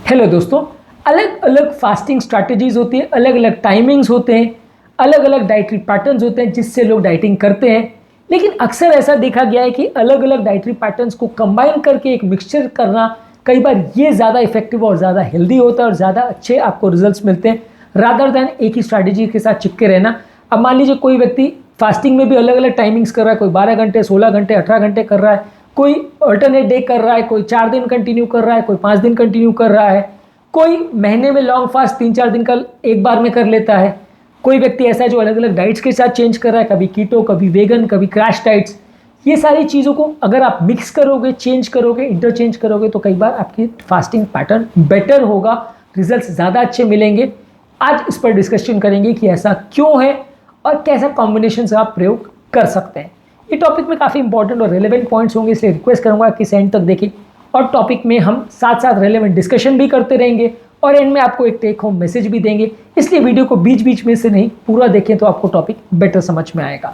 Hello दोस्तों, अलग अलग फास्टिंग स्ट्रैटेजीज होती है, अलग अलग टाइमिंग्स होते हैं, अलग अलग डाइटरी पैटर्न्स होते हैं जिससे लोग डाइटिंग करते हैं। लेकिन अक्सर ऐसा देखा गया है कि अलग अलग डाइटरी पैटर्न्स को कंबाइन करके एक मिक्सचर करना कई बार ये ज़्यादा इफेक्टिव और ज़्यादा हेल्दी होता है और ज़्यादा अच्छे आपको रिजल्ट्स मिलते हैं रादर दैन एक ही स्ट्रैटेजी के साथ चिपके रहना। अब मान लीजिए कोई व्यक्ति फास्टिंग में भी अलग अलग टाइमिंग्स कर रहा है, कोई 12 घंटे, 16 घंटे, 18 घंटे कर रहा है, कोई अल्टरनेट डे कर रहा है, कोई 4 दिन कंटिन्यू कर रहा है, कोई 5 दिन कंटिन्यू कर रहा है, कोई महीने में लॉन्ग फास्ट 3-4 दिन का एक बार में कर लेता है, कोई व्यक्ति ऐसा है जो अलग अलग डाइट्स के साथ चेंज कर रहा है, कभी कीटो, कभी वेगन, कभी क्रैश डाइट्स। ये सारी चीज़ों को अगर आप मिक्स करोगे, चेंज करोगे, इंटरचेंज करोगे तो कई बार आपकी फास्टिंग पैटर्न बेटर होगा, रिजल्ट्स ज़्यादा अच्छे मिलेंगे। आज इस पर डिस्कशन करेंगे कि ऐसा क्यों है और कैसा कॉम्बिनेशन से आप प्रयोग कर सकते हैं। ये टॉपिक में काफ़ी इंपॉर्टेंट और रेलेवेंट पॉइंट्स होंगे, इसलिए रिक्वेस्ट करूंगा कि एंड तक देखें और टॉपिक में हम साथ साथ रेलेवेंट डिस्कशन भी करते रहेंगे और एंड में आपको एक टेक होम मैसेज भी देंगे। इसलिए वीडियो को बीच बीच में से नहीं, पूरा देखें तो आपको टॉपिक बेटर समझ में आएगा।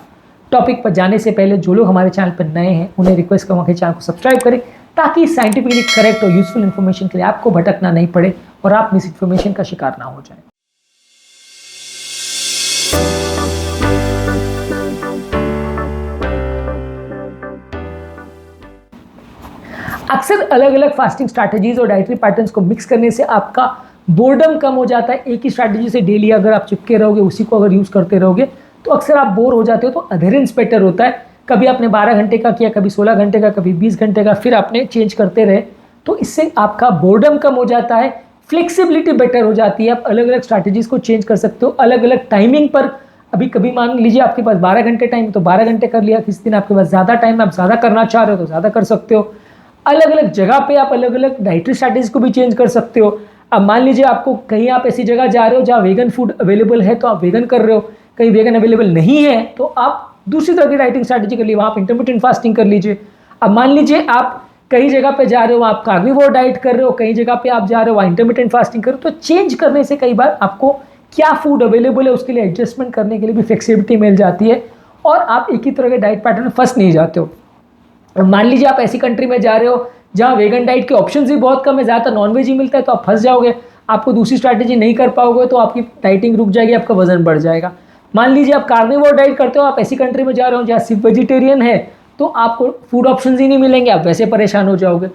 टॉपिक पर जाने से पहले जो लोग हमारे चैनल पर नए हैं उन्हें रिक्वेस्ट करूँगा कि चैनल को सब्सक्राइब करें ताकि साइंटिफिकली करेक्ट और यूजफुल इन्फॉर्मेशन के लिए आपको भटकना नहीं पड़े और आप मिस इन्फॉर्मेशन का शिकार ना हो जाए। अक्सर अलग अलग फास्टिंग स्ट्रैटेजीज और डाइटरी पैटर्न्स को मिक्स करने से आपका बोर्डम कम हो जाता है। एक ही स्ट्रैटेजी से डेली अगर आप चिपके रहोगे, उसी को अगर यूज़ करते रहोगे तो अक्सर आप बोर हो जाते हो। तो अधेरेंस बेटर होता है। कभी आपने 12 घंटे का किया, कभी 16 घंटे का, कभी 20 घंटे का, फिर आपने चेंज करते रहे तो इससे आपका बोर्डम कम हो जाता है, फ्लेक्सिबिलिटी बेटर हो जाती है। आप अलग अलग स्ट्रैटेजीज को चेंज कर सकते हो अलग अलग टाइमिंग पर। अभी कभी मान लीजिए आपके पास 12 घंटे टाइम तो 12 घंटे कर लिया, किसी दिन आपके पास ज़्यादा टाइम, आप ज़्यादा करना चाह रहे हो तो ज़्यादा कर सकते हो। अलग अलग जगह पे आप अलग अलग डाइटरी स्ट्रैटेजीज को भी चेंज कर सकते हो। अब मान लीजिए आपको कहीं आप ऐसी जगह जा रहे हो जहाँ वेगन फूड अवेलेबल है तो आप वेगन कर रहे हो, कहीं वेगन अवेलेबल नहीं है तो आप दूसरी तरह की डाइटिंग स्ट्रैटेजी कर लीजिए, वहाँ आप इंटरमिटेंट फास्टिंग कर लीजिए। अब मान लीजिए आप कई जगह पे जा रहे हो, आप कार्निवोर डाइट कर रहे हो, कई जगह पे आप जा रहे हो वहाँ इंटरमिटेंट फास्टिंग कर रहे हो। तो चेंज करने से कई बार आपको क्या फूड अवेलेबल है उसके लिए एडजस्टमेंट करने के लिए भी फ्लेक्सिबिलिटी मिल जाती है और आप एक ही तरह के डाइट पैटर्न में फंस नहीं जाते हो। और मान लीजिए आप ऐसी कंट्री में जा रहे हो जहाँ वेगन डाइट के ऑप्शंस भी बहुत कम है, ज़्यादातर नॉनवेज ही मिलता है, तो आप फंस जाओगे, आपको दूसरी स्ट्रैटेजी नहीं कर पाओगे तो आपकी डाइटिंग रुक जाएगी, आपका वजन बढ़ जाएगा। मान लीजिए आप कार्निवोर डाइट करते हो, आप ऐसी कंट्री में जा रहे हो जहाँ सिर्फ वेजिटेरियन है तो आपको फूड ऑप्शंस ही नहीं मिलेंगे, आप वैसे परेशान हो जाओगे।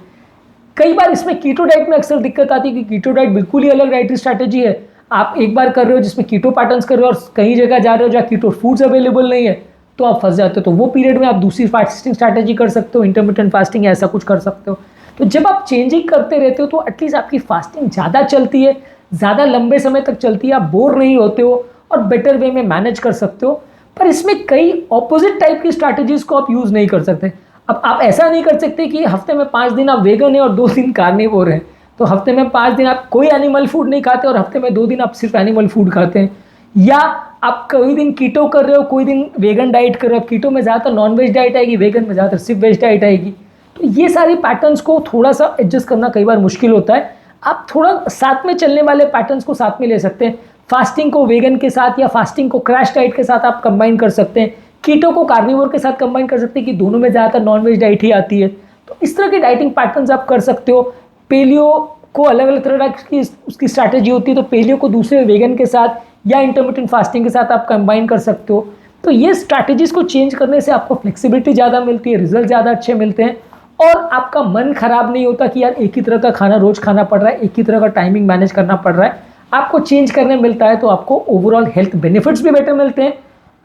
कई बार इसमें कीटो डाइट में अक्सर दिक्कत आती है कि कीटो डाइट बिल्कुल ही अलग डाइटरी स्ट्रैटेजी है। आप एक बार कर रहे हो जिसमें कीटो पैटर्न्स कर रहे हो और कहीं जगह जा रहे हो जहाँ कीटो फूड्स अवेलेबल नहीं है तो आप फंस जाते हो। तो वो पीरियड में आप दूसरी फास्टिंग स्ट्रैटेजी कर सकते हो, इंटरमिटेंट फास्टिंग ऐसा कुछ कर सकते हो। तो जब आप चेंजिंग करते रहते हो तो एटलीस्ट आपकी फास्टिंग ज़्यादा चलती है, ज़्यादा लंबे समय तक चलती है, आप बोर नहीं होते हो और बेटर वे में मैनेज कर सकते हो। पर इसमें कई ऑपोजिट टाइप की स्ट्रैटेजीज को आप यूज़ नहीं कर सकते। अब आप ऐसा नहीं कर सकते कि हफ्ते में 5 दिन आप वेगन है और 2 दिन कार्निवोर हैं, तो हफ्ते में 5 दिन आप कोई एनिमल फूड नहीं खाते और हफ्ते में 2 दिन आप सिर्फ एनिमल फूड खाते हैं। या आप कोई दिन कीटो कर रहे हो, कोई दिन वेगन डाइट कर रहे हो। कीटो में ज़्यादातर नॉन वेज डाइट आएगी, वेगन में ज़्यादातर सिर्फ वेज डाइट आएगी। तो ये सारी पैटर्न्स को थोड़ा सा एडजस्ट करना कई बार मुश्किल होता है। आप थोड़ा साथ में चलने वाले पैटर्न्स को साथ में ले सकते हैं। फास्टिंग को वेगन के साथ या फास्टिंग को क्रैश डाइट के साथ आप कंबाइन कर सकते हैं, कीटो को कार्निवोर के साथ कंबाइन कर सकते हैं कि दोनों में ज़्यादातर नॉनवेज डाइट ही आती है। तो इस तरह के डाइटिंग पैटर्न्स आप कर सकते हो। पेलियो को अलग अलग तरह की उसकी स्ट्रैटेजी होती है, तो पेलियो को दूसरे वेगन के साथ या इंटरमिटेंट फास्टिंग के साथ आप कंबाइन कर सकते हो। तो ये स्ट्रैटेजीज को चेंज करने से आपको फ्लेक्सिबिलिटी ज़्यादा मिलती है, रिजल्ट ज़्यादा अच्छे मिलते हैं और आपका मन खराब नहीं होता कि यार एक ही तरह का खाना रोज खाना पड़ रहा है, एक ही तरह का टाइमिंग मैनेज करना पड़ रहा है। आपको चेंज करने मिलता है तो आपको ओवरऑल हेल्थ बेनिफिट्स भी बेटर मिलते हैं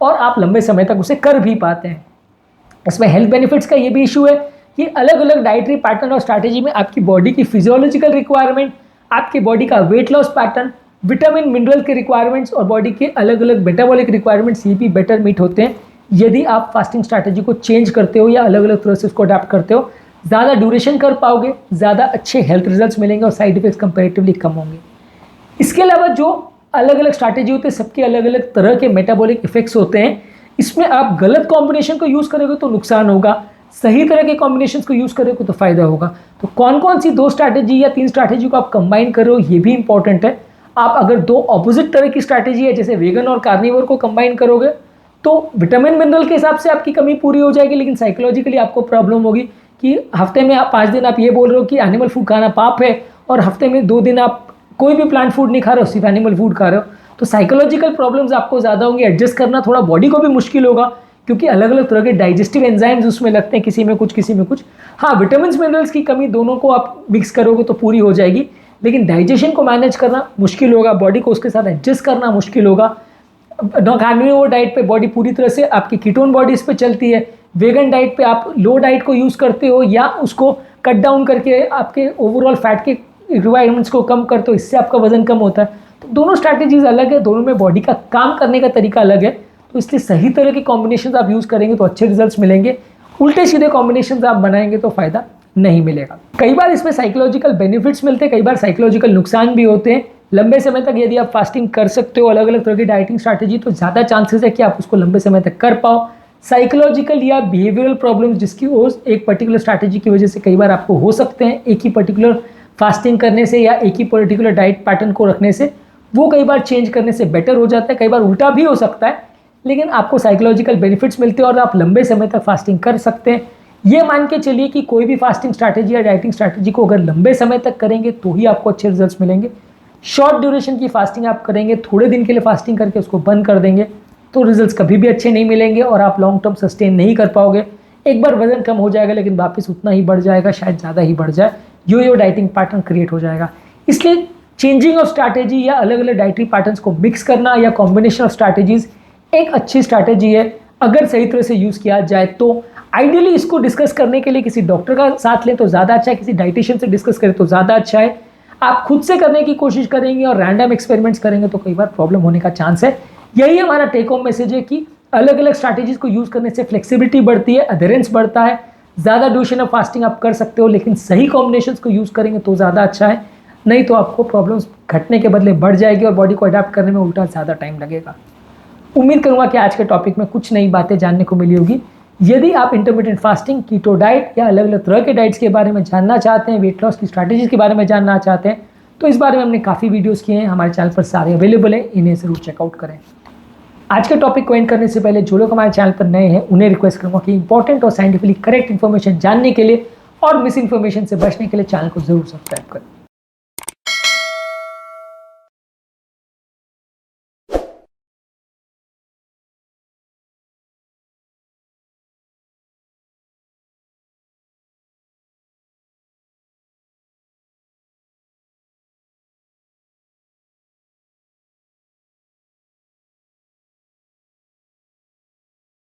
और आप लंबे समय तक उसे कर भी पाते हैं। इसमें हेल्थ बेनिफिट्स का ये भी इशू है कि अलग अलग डाइटरी पैटर्न और स्ट्रैटेजी में आपकी बॉडी की फिजियोलॉजिकल रिक्वायरमेंट, आपकी बॉडी का weight loss pattern, vitamin mineral के रिक्वायरमेंट्स और बॉडी के अलग अलग मेटाबॉलिक रिक्वायरमेंट्स ये भी बेटर मीट होते हैं यदि आप फास्टिंग स्ट्रैटेजी को चेंज करते हो या अलग अलग तरह से उसको अडेप्ट करते हो। ज़्यादा ड्यूरेशन कर पाओगे, ज़्यादा अच्छे हेल्थ रिजल्ट्स मिलेंगे और साइड इफेक्ट्स कंपैरेटिवली कम होंगे। इसके अलावा जो अलग अलग स्ट्रैटेजी होते हैं सबके अलग अलग तरह के मेटाबॉलिक इफेक्ट्स होते हैं। इसमें आप गलत कॉम्बिनेशन को यूज़ करोगे तो नुकसान होगा, सही तरह के कॉम्बिनेशन को यूज़ करोगे तो फायदा होगा। तो कौन कौन सी 2 स्ट्रैटेजी या 3 स्ट्रैटेजी को आप कंबाइन कर रहे हो ये भी इंपॉर्टेंट है। आप अगर 2 ऑपोजिट तरह की स्ट्रैटेजी है जैसे वेगन और कार्निवोर को कंबाइन करोगे तो विटामिन मिनरल के हिसाब से आपकी कमी पूरी हो जाएगी, लेकिन साइकोलॉजिकली आपको प्रॉब्लम होगी कि हफ्ते में आप 5 दिन आप ये बोल रहे हो कि एनिमल फूड खाना पाप है और हफ्ते में 2 दिन आप कोई भी प्लांट फूड नहीं खा रहे हो, सिर्फ एनिमल फूड खा रहे हो, तो साइकोलॉजिकल प्रॉब्लम्स आपको ज़्यादा होंगे, एडजस्ट करना थोड़ा बॉडी को भी मुश्किल होगा, क्योंकि अलग अलग तरह के डाइजेस्टिव एंजाइम्स उसमें लगते हैं, किसी में कुछ किसी में कुछ। हाँ, विटामिन मिनरल्स की कमी दोनों को आप मिक्स करोगे तो पूरी हो जाएगी, लेकिन डाइजेशन को मैनेज करना मुश्किल होगा, बॉडी को उसके साथ एडजस्ट करना मुश्किल होगा। कार्निवोर डाइट पे बॉडी पूरी तरह से आपकी कीटोन बॉडीज पे चलती है, वेगन डाइट पे आप लो डाइट को यूज़ करते हो या उसको कट डाउन करके आपके ओवरऑल फैट के रिक्वायरमेंट्स को कम करते हो, इससे आपका वजन कम होता है। तो दोनों स्ट्रैटेजीज अलग है, दोनों में बॉडी का काम करने का तरीका अलग है, तो इसलिए सही तरह के कॉम्बिनेशन आप यूज़ करेंगे तो अच्छे रिजल्ट्स मिलेंगे, उल्टे सीधे कॉम्बिनेशन आप बनाएंगे तो फ़ायदा नहीं मिलेगा। कई बार इसमें साइकोलॉजिकल बेनिफिट्स मिलते हैं, कई बार साइकोलॉजिकल नुकसान भी होते हैं। लंबे समय तक यदि आप फास्टिंग कर सकते हो अलग अलग तरह की डाइटिंग स्ट्रैटेजी, तो ज़्यादा चांसेस है कि आप उसको लंबे समय तक कर पाओ। साइकोलॉजिकल या बिहेवियरल प्रॉब्लम्स जिसकी एक पर्टिकुलर स्ट्रैटेजी की वजह से कई बार आपको हो सकते हैं, एक ही पर्टिकुलर फास्टिंग करने से या एक ही पर्टिकुलर डाइट पैटर्न को रखने से, वो कई बार चेंज करने से बेटर हो जाता है, कई बार उल्टा भी हो सकता है, लेकिन आपको साइकोलॉजिकल बेनिफिट्स मिलते हैं और आप लंबे समय तक फास्टिंग कर सकते हैं। ये मान के चलिए कि कोई भी फास्टिंग स्ट्रैटेजी या डाइटिंग स्ट्रैटेजी को अगर लंबे समय तक करेंगे तो ही आपको अच्छे रिजल्ट्स मिलेंगे। शॉर्ट ड्यूरेशन की फास्टिंग आप करेंगे, थोड़े दिन के लिए फास्टिंग करके उसको बंद कर देंगे, तो रिजल्ट्स कभी भी अच्छे नहीं मिलेंगे और आप लॉन्ग टर्म सस्टेन नहीं कर पाओगे। एक बार वजन कम हो जाएगा लेकिन वापस उतना ही बढ़ जाएगा, शायद ज़्यादा ही बढ़ जाए, यो डाइटिंग पैटर्न क्रिएट हो जाएगा। इसलिए चेंजिंग ऑफ स्ट्रैटेजी या अलग अलग डाइटरी पैटर्न्स को मिक्स करना या कॉम्बिनेशन ऑफ स्ट्रैटेजीज एक अच्छी स्ट्रैटेजी है अगर सही तरह से यूज़ किया जाए तो। आइडियली इसको डिस्कस करने के लिए किसी डॉक्टर का साथ लें तो ज़्यादा अच्छा है, किसी डाइटिशियन से डिस्कस करें तो ज़्यादा अच्छा है। आप खुद से करने की कोशिश करेंगे और रैंडम एक्सपेरिमेंट्स करेंगे तो कई बार प्रॉब्लम होने का चांस है। यही हमारा टेक होम मैसेज है कि अलग अलग स्ट्रैटेजीज को यूज़ करने से फ्लेक्सिबिलिटी बढ़ती है, अधेरेंस बढ़ता है, ज़्यादा ड्यूरेशन ऑफ फास्टिंग आप कर सकते हो, लेकिन सही कॉम्बिनेशंस को यूज़ करेंगे तो ज़्यादा अच्छा है, नहीं तो आपको प्रॉब्लम्स घटने के बदले बढ़ जाएगी और बॉडी को अडैप्ट करने में उल्टा ज़्यादा टाइम लगेगा। उम्मीद करूंगा कि आज के टॉपिक में कुछ नई बातें जानने को मिली होगी। यदि आप इंटरमिटेंट फास्टिंग, कीटो डाइट या अलग अलग तरह के डाइट्स के बारे में जानना चाहते हैं, वेट लॉस की स्ट्रैटेजीज के बारे में जानना चाहते हैं, तो इस बारे में हमने काफ़ी वीडियोस किए हैं, हमारे चैनल पर सारे अवेलेबल हैं, इन्हें ज़रूर चेकआउट करें। आज के टॉपिक को एंड करने से पहले जो लोग हमारे चैनल पर नए हैं उन्हें रिक्वेस्ट करूँगा कि इंपॉर्टेंट और साइंटिफिकली करेक्ट इन्फॉर्मेशन जानने के लिए और मिस इन्फॉर्मेशन से बचने के लिए चैनल को जरूर सब्सक्राइब करें।